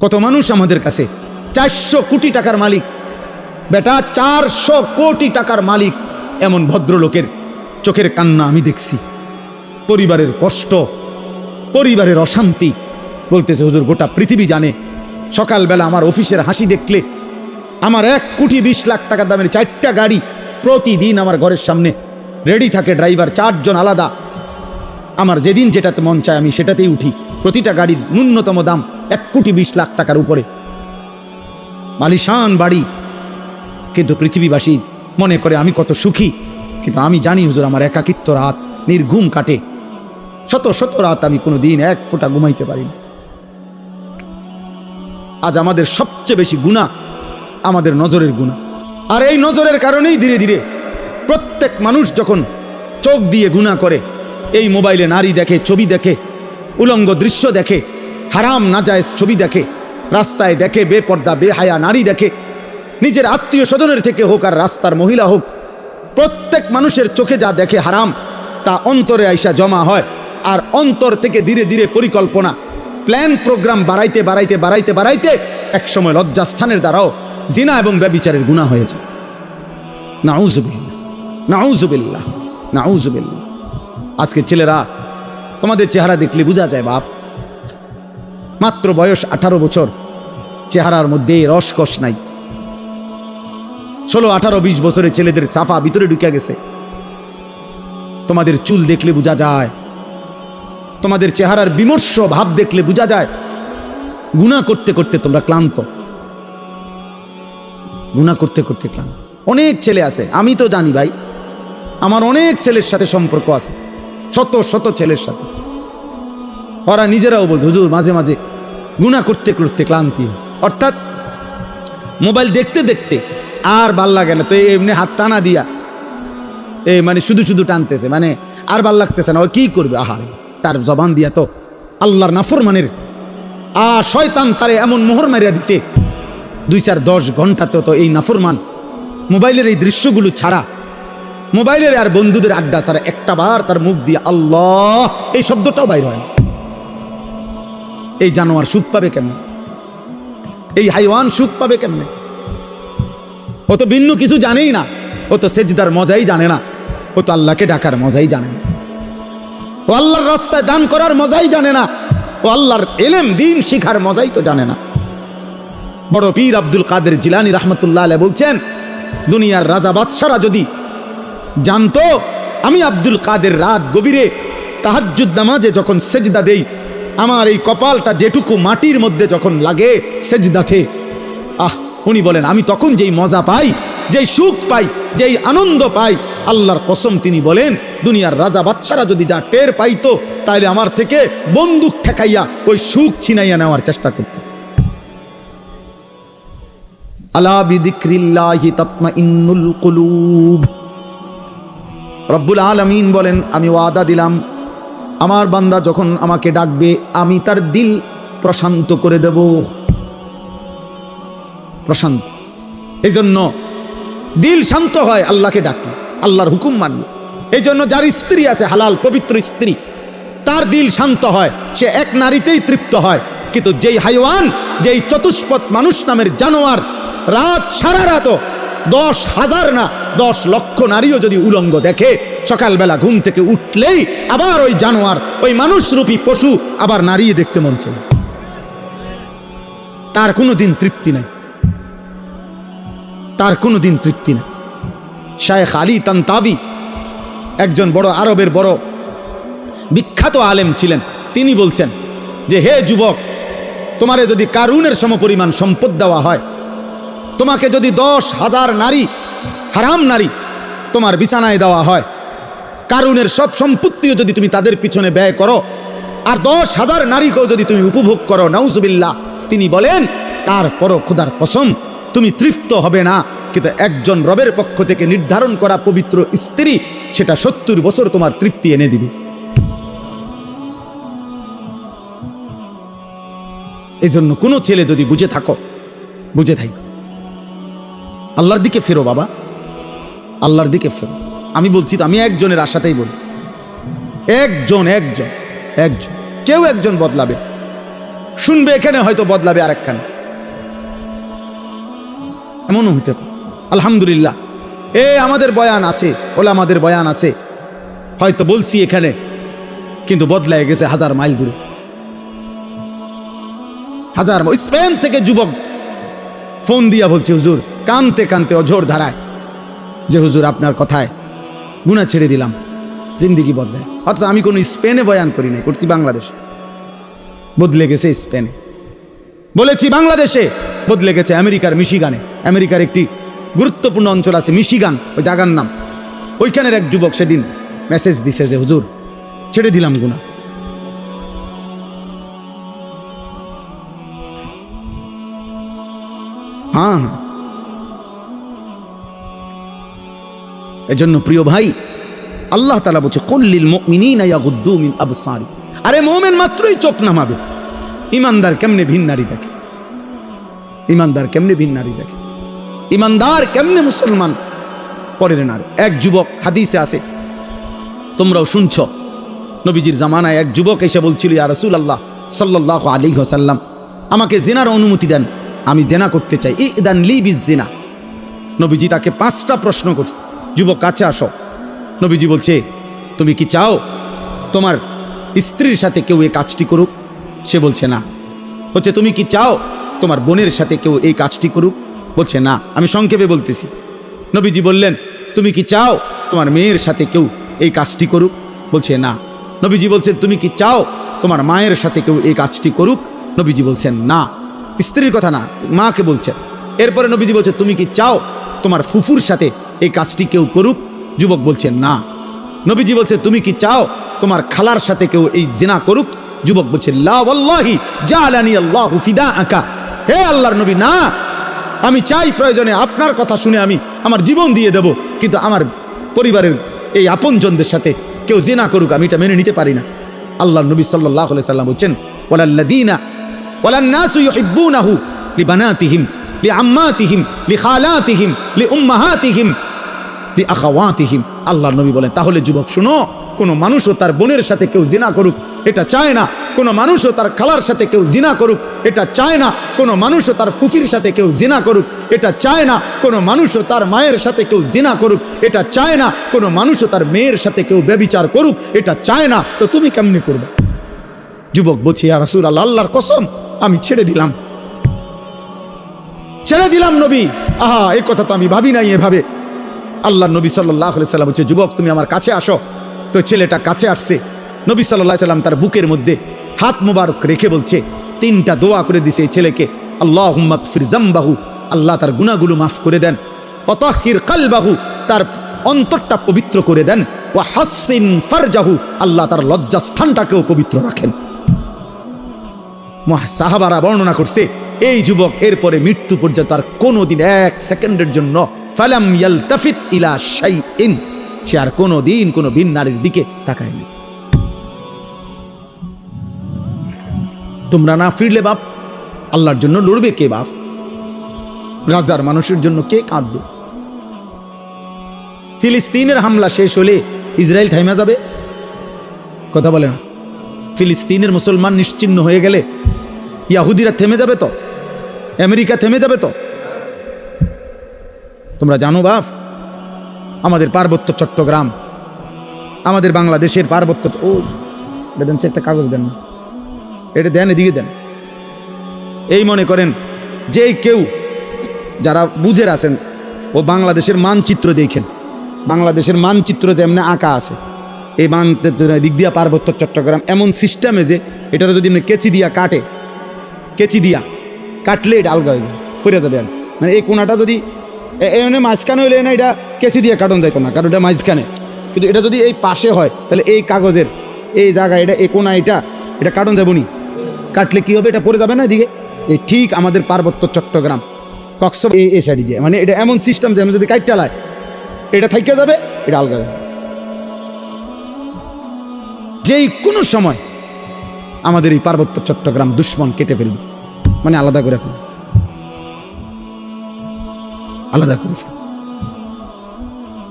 কত মানুষ আমাদের কাছে 400 কোটি টাকার মালিক, বেটা 400 কোটি টাকার মালিক, এমন ভদ্রলোকের চোখের কান্না আমি দেখছি, পরিবারের কষ্ট, পরিবারের অশান্তি। বলতেছে হুজুর গোটা পৃথিবী জানে, সকালবেলা আমার অফিসের হাসি দেখলে আমার 1,20,00,000 টাকা দামের 4টা গাড়ি প্রতিদিন আমার ঘরের সামনে রেডি থাকে, ড্রাইভার 4 জন আলাদা। আমার যেদিন যেটাতে মন চায় আমি সেটাতেই উঠি। প্রতিটা গাড়ির ন্যূনতম দাম 1,20,00,000 টাকার উপরে, মালিশান বাড়ি। কিন্তু পৃথিবীবাসী মনে করে আমি কত সুখী, কিন্তু আমি জানি হুজুর আমার একাকিত্ব রাত নির্ঘুম কাটে। শত শত রাত আমি কোনো দিন 1 ফোঁটা ঘুমাইতে পারি না। আজ আমাদের সবচেয়ে বেশি গুনাহ আমাদের নজরের গুনাহ। আর এই নজরের কারণেই ধীরে ধীরে প্রত্যেক মানুষ যখন চোখ দিয়ে গুনাহ করে, এই মোবাইলে নারী দেখে, ছবি দেখে, উলঙ্গ দৃশ্য দেখে, হারাম নাজায়েজ ছবি দেখে, রাস্তায় দেখে বেপর্দা বেহায়া নারী দেখে, নিজের আত্মীয় স্বজনের থেকে হোক আর রাস্তার মহিলা হোক, প্রত্যেক মানুষের চোখে যা দেখে হারাম তা অন্তরে আইসা জমা হয়। আর অন্তর থেকে ধীরে ধীরে পরিকল্পনা, প্ল্যান, প্রোগ্রাম বাড়াইতে বাড়াইতে বাড়াইতে বাড়াইতে একসময় লজ্জাস্থানের দ্বারাও জিনা এবং ব্যভিচারের গুনাহ হয়ে যায়। নাউজুবিল্লাহ, নাউজুবিল্লাহ, নাউজুবিল্লাহ। আজকে ছেলেরা তোমাদের চেহারা দেখলে বোঝা যায় বাপ, মাত্র বয়স 18 বছর, চেহারার মধ্যে রসকস নাই। 16, 18, 20 বছরের ছেলেদের সাফা ভিতরে ঢুকে গেছে। তোমাদের চুল দেখলে বোঝা যায়, তোমাদের চেহারার বিমর্ষ ভাব দেখলে বোঝা যায় গুনাহ করতে করতে তোমরা ক্লান্ত, গুনাহ করতে করতে ক্লান্ত। অনেক ছেলে আছে, আমি তো জানি ভাই, আমার অনেক ছেলের সাথে সম্পর্ক আছে, শত শত ছেলের সাথে। ওরা নিজেরাও বলছে হুজুর মাঝে মাঝে গুনাহ করতে করতে ক্লান্তি, অর্থাৎ মোবাইল দেখতে দেখতে আর ভাল লাগে না, তো এমনি হাত টানা দিয়া মানে শুধু শুধু টানতেছে, মানে আর ভাল লাগতেছে না। ও কি করবে, আহারে তার জবান দিয়া তো আল্লাহর নাফরমানের শয়তান তারে এমন মোহর মারিয়া দিছে, 2-4-10 ঘন্টাতে তো এই নাফরমান মোবাইলের এই দৃশ্যগুলো ছাড়া, মোবাইলের আর বন্ধুদের আড্ডা ছাড়া একটা বার তার মুখ দিয়ে আল্লাহ এই শব্দটাও বাইর হয় না। এই জানোয়ার সুখ পাবে কেমনে? এই হাইওয়ান সুখ পাবে কেমনে? ও তো ভিন্ন কিছু জানেই না, ও তো সেজদার মজাই জানে না, ও তো আল্লাহকে ডাকার মজাই জানে না, ও আল্লাহর রাস্তায় দান করার মজাই জানে না, ও আল্লাহর ইলম দ্বীন শিখার মজাই তো জানে না। বড় পীর আব্দুল কাদের জিলানী রাহমাতুল্লাহ আলাইহি বলছেন, দুনিয়ার রাজা বাদশারা যদি জানতো আমি আব্দুল কাদের রাত গভীরে তাহাজ্জুদ নামাজে যখন সেজদা দেই, আমার এই কপালটা যেটুকু মাটির মধ্যে যখন লাগে সেজদাতে, উনি বলেন আমি তখন যেই মজা পাই, যেই সুখ পাই, যেই আনন্দ পাই, আল্লাহর কসম তিনি বলেন দুনিয়ার রাজা বাদশারা যদি যা টের পাইতো তাহলে আমার থেকে বন্দুক ঠেকাইয়া ওই সুখ ছিনাইয়া নেওয়ার চেষ্টা করত। আলা বিযিক্রিল্লাহি তাতমাইন্নুল কুলুব। রব্বুল আলামিন বলেন আমি ওয়াদা দিলাম আমার বান্দা যখন আমাকে ডাকবে আমি তার দিল প্রশান্ত করে দেব, প্রশান্ত। এই জন্য দিল শান্ত হয় আল্লাহকে ডাকলে, আল্লাহর হুকুম মানলে। এই জন্য যার স্ত্রী আছে হালাল পবিত্র স্ত্রী, তার দিল শান্ত হয়, সে এক নারীতেই তৃপ্ত হয়। কিন্তু যেই হাইওয়ান, যেই চতুষ্পদ মানুষ নামের জানোয়ার, রাত সারা রাত 10,000 না 10 লক্ষ নারীও যদি উলঙ্গ দেখে, সকালবেলা ঘুম থেকে উঠলেই আবার ওই জানোয়ার, ওই মানুষরূপী পশু আবার নারী দেখতে মন চায়, তার কোনো দিন তৃপ্তি নাই, তার কোনো দিন তৃপ্তি নাই। শায়েখ আলী তানতাবি একজন বড় আরবের বড় বিখ্যাত আলেম ছিলেন, তিনি বলছেন যে হে যুবক, তোমারে যদি কারুনের সমপরিমাণ সম্পদ দেওয়া হয়, তোমাকে যদি 10,000 নারী, হারাম নারী তোমার বিছানায় দেওয়া হয়, কারুনের সব সম্পত্তিও যদি তুমি তাদের পিছনে ব্যয় করো, আর 10,000 নারীকেও যদি তুমি উপভোগ করো, নাউজুবিল্লাহ, তিনি বলেন তারপরও খোদার কসম তুমি তৃপ্ত হবে না। কিন্তু একজন রবের পক্ষ থেকে নির্ধারণ করা পবিত্র স্ত্রী, সেটা 70 বছর তোমার তৃপ্তি এনে দিবে। এই জন্য কোনো ছেলে যদি বুঝে থাকো, বুঝে থাকো, আল্লাহর দিকে ফেরো বাবা, আল্লাহর দিকে ফেরো। আমি বলছি তো, আমি একজনের আশাতেই বলি, একজন কেউ একজন বদলাবে, শুনবে এখানে, হয়তো বদলাবে আরেকখানে, এমনও হইতে পারে। আলহামদুলিল্লাহ, আমাদের বয়ান আছে, ওলামাদের বয়ান আছে, হয়তো বলছি এখানে, কিন্তু বদলায় গেছে 1000 মাইল দূরে। স্পেন থেকে যুবক ফোন দিয়া বলছে, হুজুর, কানতে কানতে অঝোর ধারায়, যে হুজুর আপনার কথায় গুনাহ ছেড়ে দিলাম, জিন্দিগি বদলায়। অথচ আমি কোনো স্পেনে বয়ান করি নাই, করছি বাংলাদেশে, বদলে গেছে স্পেনে। বলেছি বাংলাদেশে, বদলে গেছে আমেরিকার মিশিগানে। আমেরিকার একটি গুরুত্বপূর্ণ অঞ্চল আছে মিশিগান, ওই জায়গার নাম। ওইখানের এক যুবক সেদিন মেসেজ দিছে যে হুজুর ছেড়ে দিলাম গুনাহ। হ্যাঁ, এজন্য প্রিয় ভাই, আল্লাহ তাআলা বলছে কুল্লিল মুমিনিনা ইয়াগুদ্দু মিন আবসারি। আরে মুমিন মাত্রই চোখ নামাবে, ইমানদার কেমনে ভিন নারী দেখে, ইমানদার কেমনে ভিন নারী দেখে, ইমানদার কেমনে মুসলমান পরের নারী। এক যুবক, হাদিসে আছে, তোমরাও শুনছ, নবীজির জামানায় এক যুবক এসে বলছিল, ইয়া রাসূলুল্লাহ সাল্লাল্লাহু আলাইহি ওয়াসাল্লাম, আমাকে জিনার অনুমতি দেন, আমি জিনা করতে চাই, ইদান লি বিজিনা। নবীজি তাকে 5টা প্রশ্ন করছে, যুবক কাছে আসো। নবীজি বলছে, তুমি কি চাও তোমার স্ত্রীর সাথে কেউ এই কাজটি করুক? সে বলছে না। বলছে, তুমি কি চাও তোমার বোনের সাথে কেউ এই কাজটি করুক? বলছে না। আমি সংক্ষেপে বলতেছি। নবীজি বললেন, তুমি কি চাও তোমার মেয়ের সাথে কেউ এই কাজটি করুক? বলছে না। নবীজি বলছেন, তুমি কি চাও তোমার মায়ের সাথে কেউ এই কাজটি করুক? নবীজি বলছেন না। স্ত্রীর কথা না, মাকে বলছেন। এরপরে নবীজি বলছে, তুমি কি চাও তোমার ফুফুর সাথে এই কাজটি কেউ করুক? যুবক বলছেন না। নবীজি বলছে, তুমি কি চাও তোমার খালার সাথে কেউ এই জিনা করুক? যুবক বলছে, লা ওয়াল্লাহি জালানি আল্লাহু ফিদাআকা। হে আল্লাহর নবী, না, আমি চাই প্রয়োজনে আপনার কথা শুনে আমি আমার জীবন দিয়ে দেব, কিন্তু আমার পরিবারের এই আপনজনদের সাথে কেউ জিনা করুক, আমি এটা মেনে নিতে পারি না। আল্লাহর নবী সাল্লাল্লাহু আলাইহি সাল্লাম বলছেন, ওয়ালাল্লাযীনা ওয়ালান্নাসু ইউহিব্বুনাহু লিবানাতিহিম লিআম্মাতিহিম লিখালাতিহিম লিউম্মাহাতিহিম লিআখাওয়াতিহিম। আল্লাহর নবী বলেন, তাহলে যুবক শুনো, কোনো মানুষও তার বোনের সাথে কেউ জিনা করুক এটা চায় না, কোনো মানুষও তার খালার সাথে কেউ জিনা করুক এটা চায় না, কোনো মানুষও তার ফুফির সাথে কেউ জিনা করুক এটা চায় না, কোনো মানুষও তার মায়ের সাথে কেউ জিনা করুক এটা চায় না, কোনো মানুষও তার মেয়ের সাথে কেউ ব্যভিচার করুক এটা চায় না। তো তুমি কেমনে করবে? যুবক বলছে, ইয়া রাসূলুল্লাহ, আল্লাহর কসম, আমি ছেড়ে দিলাম, ছেড়ে দিলাম নবী। আহা, এই কথা তো আমি ভাবি নাই এভাবে। আল্লাহর নবী সাল্লাল্লাহু আলাইহি সাল্লাম বলছে, যুবক তুমি আমার কাছে আসো। তো ছেলেটা কাছে আসছে। নবী সাল্লাল্লাহু আলাইহি সাল্লাম তার বুকের মধ্যে হাত মোবারক রেখে বলছে, 3টা দোয়া করে দিছে এই ছেলেকে। আল্লাহুম্মা গফির যামবাহু, আল্লাহ তার গুনাহগুলো মাফ করে দেন। ওয়া তাহহির কলবাহু, তার অন্তরটা পবিত্র করে দেন। ওয়া হাসসিন ফারজাহু, আল্লাহ তার লজ্জাস্থানটাকেও পবিত্র রাখেন। সাহাবারা বর্ণনা করছে, এই যুবক এরপরে মৃত্যু পর্যন্ত আর কোনোদিন 1 সেকেন্ডের জন্য ফালাম ইয়ালতাফিত ইলা শাইইন, সে আর কোনোদিন কোনো ভিন নারীর দিকে তাকায়নি। তোমরা না ফিরলে বাপ, আল্লাহর জন্য লড়বে কে বাপ? গাজার মানুষের জন্য কে কাঁদবে? ফিলিস্তিনের হামলা শেষ হলে ইসরায়েল থাইমা যাবে? কথা বলে না। ফিলিস্তিনের মুসলমান নিশ্চিহ্ন হয়ে গেলে ইয়াহুদিরা থেমে যাবে তো? আমেরিকা থেমে যাবে তো? তোমরা জানো বাপ, আমাদের পার্বত্য চট্টগ্রাম, আমাদের বাংলাদেশের পার্বত্য, ও দেন একটা কাগজ দেন না, এটা দেন, এদিকে দেন। এই মনে করেন যে কেউ যারা বুঝের আছেন, ও বাংলাদেশের মানচিত্র দেখেন, বাংলাদেশের মানচিত্র যেমন আঁকা আছে, এই মানচিত্র দিক দিয়া পার্বত্য চট্টগ্রাম এমন সিস্টেমে যে এটা যদি কেচি দিয়া কাটে, কেচি দিয়া কাটলে এটা আলগা হয়ে যাবে, ফিরে যাবে আর। মানে এই কোনাটা যদি এমনি মাঝখানে হইলে না, এটা কেচি দিয়ে কাটন যাইতো না, কারণ এটা মাঝখানে। কিন্তু এটা যদি এই পাশে হয়, তাহলে এই কাগজের এই জায়গায় এটা, এই কোনা এটা কাটন যাবো নি, কাটলে কি হবে? এটা পড়ে যাবে না এদিকে। এই ঠিক আমাদের পার্বত্য চট্টগ্রাম কক্সবাজার এই সাইডে দিয়ে, মানে এটা এমন সিস্টেম যে আমি যদি কাটতে লাই, এটা থাইকে যাবে, এটা আলগা যাবে। যেই কোনো সময় আমাদের এই পার্বত্য চট্টগ্রাম দুশ্মন কেটে ফেলবে, মানে আলাদা করে ফেলবে, আলাদা করে ফেলবে।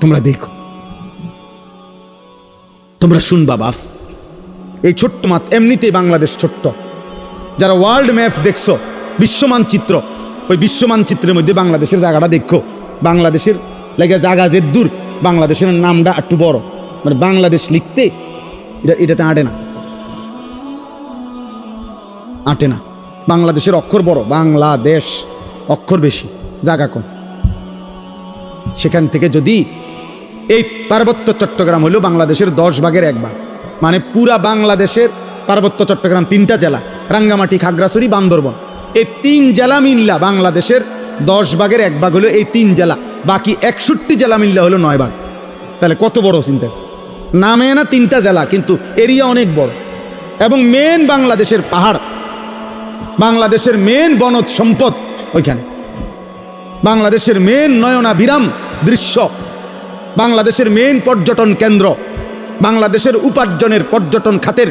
তোমরা দেখো, তোমরা শুনবা বাপ, এই ছোট্ট মাত, এমনিতেই বাংলাদেশ ছোট্ট, যারা ওয়ার্ল্ড ম্যাপ দেখছো, বিশ্ব মানচিত্র, ওই বিশ্ব মানচিত্রের মধ্যে বাংলাদেশের জায়গাটা দেখো। বাংলাদেশের লাগে জায়গা যে দূর, বাংলাদেশের নামটা একটু বড়, মানে বাংলাদেশ লিখতে এটাতে আটে না, আটে না। বাংলাদেশের অক্ষর বড়, বাংলাদেশ অক্ষর বেশি, জায়গা কম। সেখান থেকে যদি এই পার্বত্য চট্টগ্রাম হলো বাংলাদেশের 10 ভাগের 1 ভাগ, মানে পুরা বাংলাদেশের পার্বত্য চট্টগ্রাম 3টা জেলা, রাঙ্গামাটি, খাগড়াছড়ি, বান্দরবন, এই 3 জেলা মিল্লা বাংলাদেশের 10 ভাগের 1 ভাগ হলো এই 3 জেলা। বাকি 61 জেলা মিল্লা হলো 9 ভাগ। তাহলে কত বড় চিন্তা! নামে না 3টা জেলা, কিন্তু এরিয়া অনেক বড়। এবং মেন বাংলাদেশের পাহাড়, বাংলাদেশের মেন বনজ সম্পদ ওইখানে, বাংলাদেশের মেন নয়নাভিরাম দৃশ্য, বাংলাদেশের মেন পর্যটন কেন্দ্র, বাংলাদেশের উপার্জনের পর্যটন খাতের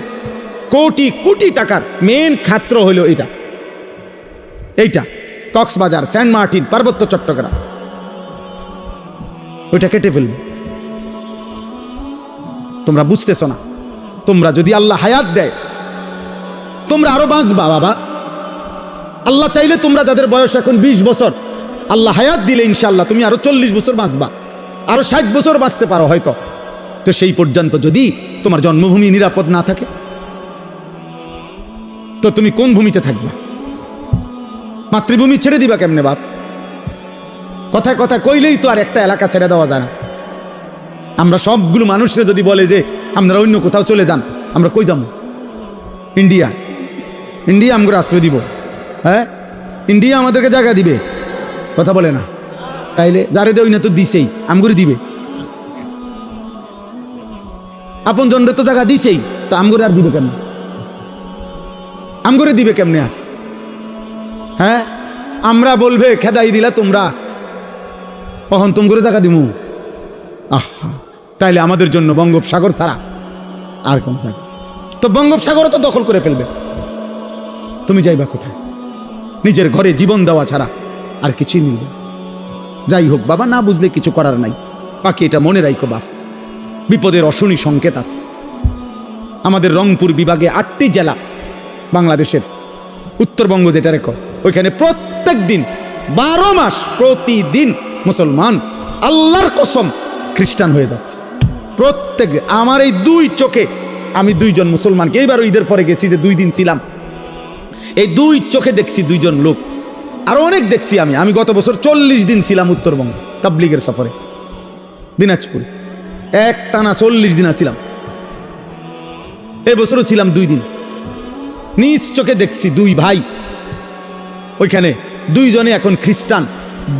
কোটি কোটি টাকার মেন খাত্র হলো এইটা কক্সবাজার, সেন্ট মার্টিন, পার্বত্য চট্টগ্রাম। ওইটা কেটে ফেলবে। তোমরা বুঝতেছ না। তোমরা যদি আল্লাহ হায়াত দেয়, তোমরা আরো বাঁচবা বাবা। আল্লাহ চাইলে তোমরা যাদের বয়স এখন 20 বছর, আল্লাহ হায়াত দিলে ইনশাআল্লাহ তুমি আরো 40 বছর বাঁচবা, আরো 60 বছর বাঁচতে পারো হয়তো। তো সেই পর্যন্ত যদি তোমার জন্মভূমি নিরাপদ না থাকে, তো তুমি কোন ভূমিতে থাকবা? মাতৃভূমি ছেড়ে দিবা কেমনে বাপ? কথায় কথা কইলেই তো আর একটা এলাকা ছেড়ে দেওয়া যায় না। আমরা সবগুলো মানুষরা যদি বলে যে আমরা অন্য কোথাও চলে যান, আমরা কই যাব? ইন্ডিয়া আমরা আশ্রয় দিব? হ্যাঁ, ইন্ডিয়া আমাদেরকে জায়গা দিবে? কথা বলে না। তাইলে যারে দেয় না তো দিছেই, আমগরে দিবে। আপন জনরে তো জায়গা দিছেই, তো আমগরে আর দিবে কেমনে? আমগরে দিবে কেমনে আর? হ্যাঁ, আমরা বলবে খেদাই দিলা তোমরা, কখন তোমগরে জায়গা দিমু? আহা, তাইলে আমাদের জন্য বঙ্গোপসাগর ছাড়া আর কোন জায়গা? তো বঙ্গোপসাগরও তো দখল করে ফেলবে। তুমি যাইবা কোথায়? নিজের ঘরে জীবন দেওয়া ছাড়া আর কিছুই মিলবে। যাই হোক বাবা, না বুঝলে কিছু করার নাই। বাকি এটা মনে রাখো বাপ, বিপদের অশনি সংকেত আছে। আমাদের রংপুর বিভাগে 8টি জেলা বাংলাদেশের, উত্তরবঙ্গ যেটা রেকর্ড, ওইখানে প্রত্যেক দিন 12 মাস প্রতিদিন মুসলমান আল্লাহর কসম খ্রিস্টান হয়ে যাচ্ছে। প্রত্যেক, আমার এই 2 চোখে আমি 2 জন মুসলমানকে, এইবার ঈদের পরে গেছি যে 2 দিন ছিলাম, এই 2 চোখে দেখছি 2 জন লোক। আরো অনেক দেখছি আমি গত বছর 40 দিন ছিলাম উত্তরবঙ্গ তাবলীগের সফরে, দিনাজপুর, এক টানা 40 দিন ছিলাম। এবছরও ছিলাম 2 দিন। নিজ চোখে দেখছি 2 ভাই ওইখানে, 2 জনই এখন খ্রিস্টান,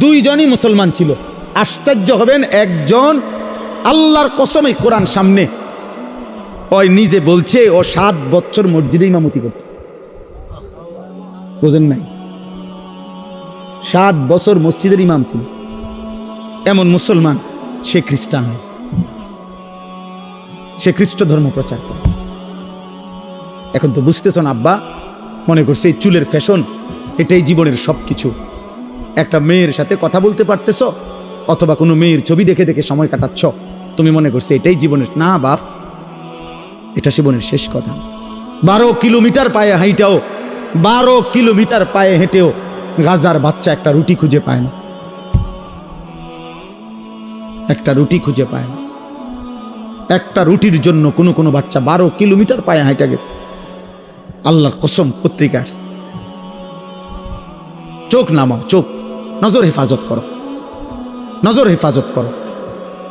2 জনই মুসলমান ছিল। আশ্চর্য হবেন, একজন আল্লাহর কসমে কোরআন সামনে, ওই নিজে বলছে ও 7 বছর মসজিদে ইমামতি করত। বুঝেন নাই? 7 বছর মসজিদের ইমাম ছিল। এমন মুসলমান, সে খ্রিস্টান হয়েছে, সে খ্রিস্ট ধর্ম প্রচার করে। এখন তো বুঝতেছ না আব্বা, মনে করছে এই চুলের ফ্যাশন এটাই জীবনের সবকিছু। একটা মেয়ের সাথে কথা বলতে পারতেছ, অথবা কোনো মেয়ের ছবি দেখে দেখে সময় কাটাচ্ছ, তুমি মনে করছে এটাই জীবনের। না বাপ, এটা জীবনের শেষ কথা। 12 কিলোমিটার পায়ে হাইটাও, 12 কিলোমিটার পায়ে হেঁটেও গাজার বাচ্চা একটা রুটি খুঁজে পায় না, একটা রুটি খুঁজে পায় না। একটা রুটির জন্য কোনো বাচ্চা 12 কিলোমিটার পায়ে হাইটা গেছে। আল্লাহর কসম, পত্রিকা চোখ নামাও, চোখ, নজর হেফাজত করো, নজর হেফাজত করো।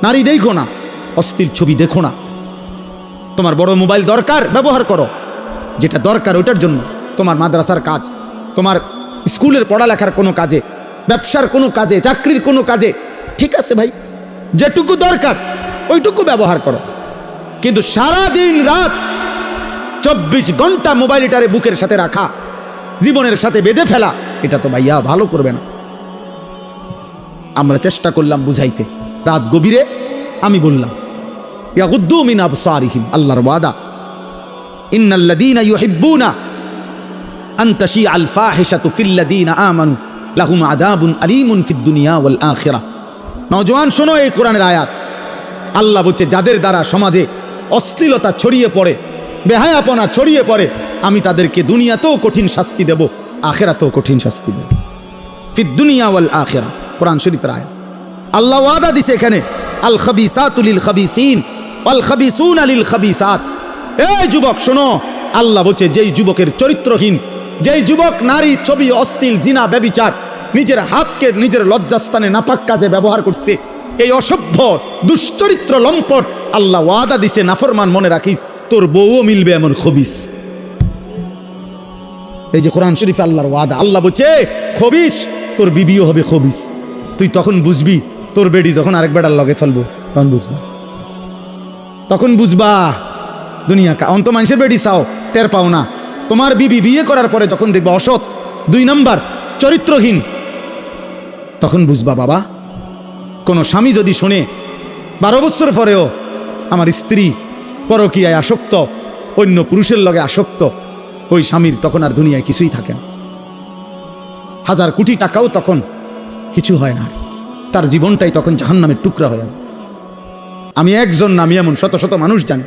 নারী দেখো না, অস্থির ছবি দেখো না। তোমার বড় মোবাইল দরকার, ব্যবহার করো, যেটা দরকার ওইটার জন্য। তোমার মাদ্রাসার কাজ, তোমার স্কুলের পড়ালেখার কোনো কাজে, ব্যবসার কোনো কাজে, চাকরির কোনো কাজে, ঠিক আছে ভাই, যেটুকু দরকার ওইটুকু ব্যবহার করো। কিন্তু সারা দিন রাত 24 ঘন্টা মোবাইলটারে বুকের সাথে রাখা, জীবনের সাথে বেঁধে ফেলা, এটা তো ভাইয়া ভালো করবে না। আমরা চেষ্টা করলাম বুঝাইতে, রাত গভীরে আমি বললাম, ইয়াগুদ্দু মিন আবসারিহিম, আল্লাহর ওয়াদা, ইন্নাল্লাযীনা ইউহিব্বুনা আন তাশিআল ফাহিশাতু ফিল্লাযীনা আমানু লাহুম আযাবুন আলীমুন ফিদ দুনিয়া ওয়াল আখিরাহ। নওজোয়ান শোনো এই কোরআনের আয়াত। আল্লাহ বলছে, যাদের দ্বারা সমাজে অশ্লীলতা ছড়িয়ে পড়ে, বেহায়াপনা ছড়িয়ে পড়ে, আমি তাদেরকে দুনিয়াতেও কঠিন শাস্তি দেব, আখিরাতেও কঠিন শাস্তি দেব। ফিদ দুনিয়া ওয়াল আখিরা, কোরআন শরীফের আয়াত। আল্লাহ ওয়াদা দিছে এখানে, আল খাবিসাতু লিল খাবিসিন ওয়াল খাবিসুনা লিল খাবিসাত। এই যুবক শোনো, আল্লাহ বলছে যেই যুবকের চরিত্রহীন, যেই যুবক নারী, ছবি, অশ্লীল, জিনা, ব্যভিচার, নিজের হাতকে নিজের লজ্জাস্থানে নাপাক কাজে ব্যবহার করছে, এই অসভ্য দুশ্চরিত্র লম্পট, আল্লাহ ওয়াদা দিছে নাফরমান, মনে রাখিস তোর বউও মিলবে এমন খবিস। এই যে কোরআন শরীফে আল্লাহর ওয়াদা, আল্লাহ বলছে খবিস, তোর বিবিও হবে খবিস। তুই তখন বুঝবি, তোর বেডি যখন আরেক বেটার লগে চলবো তখন বুঝবা, তখন বুঝবা দুনিয়া অন্ত মানুষের বেডি চাও, টের পাও না। তোমার বিবি বিয়ে করার পরে যখন দেখবা অসৎ, 2 নাম্বার চরিত্রহীন, তখন বুঝবা বাবা। কোনো স্বামী যদি শোনে 12 বছর পরেও আমার স্ত্রী পরকীয়ায় আসক্ত, অন্য পুরুষের লগে আসক্ত, ওই স্বামীর তখন আর দুনিয়ায় কিছুই থাকে না। 1000 কোটি টাকাও তখন কিছু হয় না, তার জীবনটাই তখন জাহান্নামের টুকরা হয়ে যায়। আমি একজন না, আমি এমন শত শত মানুষ জানি